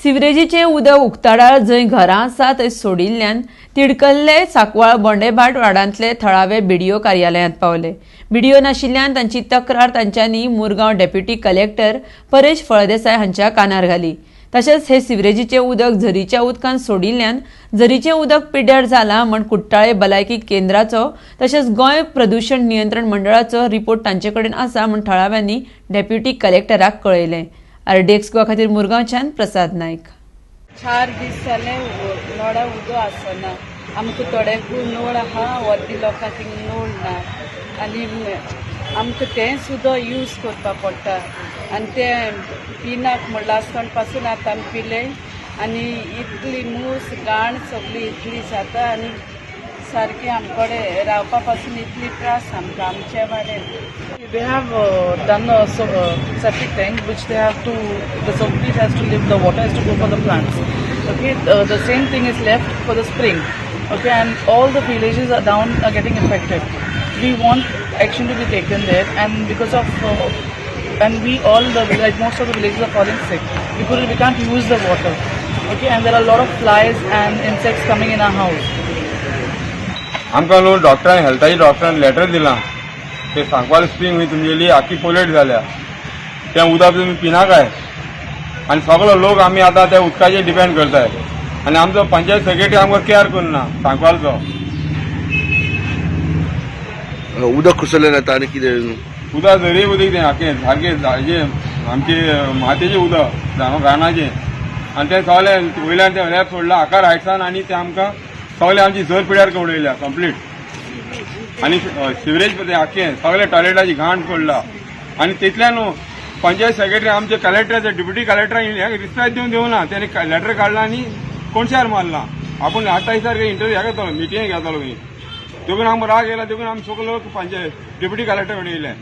सिवरेजीचे उदक उक्ताडार जंय घरां आसा थंय सोडिल्ल्यान तिडकल्ले सांकवाळ बोंडेभाट वाठारांतले थळावे बीडीओ कार्यालयांत पावले। बीडीओ नाशिल्ल्यान तांची तक्रार तांच्यांनी मुरगांव डेप्युटी कलेक्टर परेश फळदेसाय हांच्या कानार घाली। तशेंच हे सिवरेजीचे उदक झरीच्या उदकांत सोडिल्ल्यान झरीचें उदक पिड्ड्यार जालां म्हण कुट्टाळे भलायकी केंद्राचो तशेंच गोंय प्रदूषण नियंत्रण मंडळाचो रिपोर्ट तांचे कडेन आसा म्हण थळाव्यांनी डेप्युटी कलेक्टराक कळयलें। आरडीएक्स गोवा खातीर मुरगांवच्यान प्रसाद नायक। 4 दीस जाले नळा उदक आसना। आमकां थोड्यांकूय नळ आहा, अर्दी लोकांक नळ ना आनी आमकां तें सुद्दां यूज करपा पडटा आनी तें पिनाक म्हण लास्ट पासून आतां आमी पिले आनी इतली मूस घाण सगळी इतली जाता आनी सारकी आमकडे रावपा पासून इतली त्रास आमकां आमच्या वाड्यान। They have done a septic tank which they have to, the sewage has to live, the water has to go for the plants. Okay, the same thing is left for the spring. Okay, and all the villages are down are getting infected. We want action to be taken there, and because of and we all the like most of the villages are falling sick because we can't use the water. Okay, and there are a lot of flies and insects coming in our house. आमकां न्हू डॉक्टरान हेल्थाची डॉक्टरान letter दिलां ते Sankwal spring ही तुमगेली आखी pollute जाल्या तें उदक तुमी पिना काय आनी सगळो लोक आमी आतां त्या उदकाचेर डिपेंड करताय आनी आमचो पंचायत सेक्रेटरी आमकां केअर करना सांकवालचो। उदक कुसलें येता आनी कितें उदक झरी उदीक तें आखें सारकें आमचे मातयेचें उदक घाणाचें आनी तें सगळें वयल्यान तें लॅब सोडलां आकार हायट्सान आनी तें आमकां सगळें आमची झर पिड्यार उडयल्या कंप्लीट आनी सिवरेज आख्खें सगळें टॉयलेटाची घाण सोडला आनी तितल्यान पंचायत सेक्रेटरी आमचे कलेक्टर डेप्युटी कलेक्टरान रिस्पेक्ट दिवना तेणी लेटर काडला आनी कोणशार मारला आपूण आतां दिसार इंटरव्यू हे घेतलो मिटींग घेतलो देखून आमकां राग येयला देखून आमी सगळे लोक पंचायत डेप्युटी कलेक्टर कडेन येयले।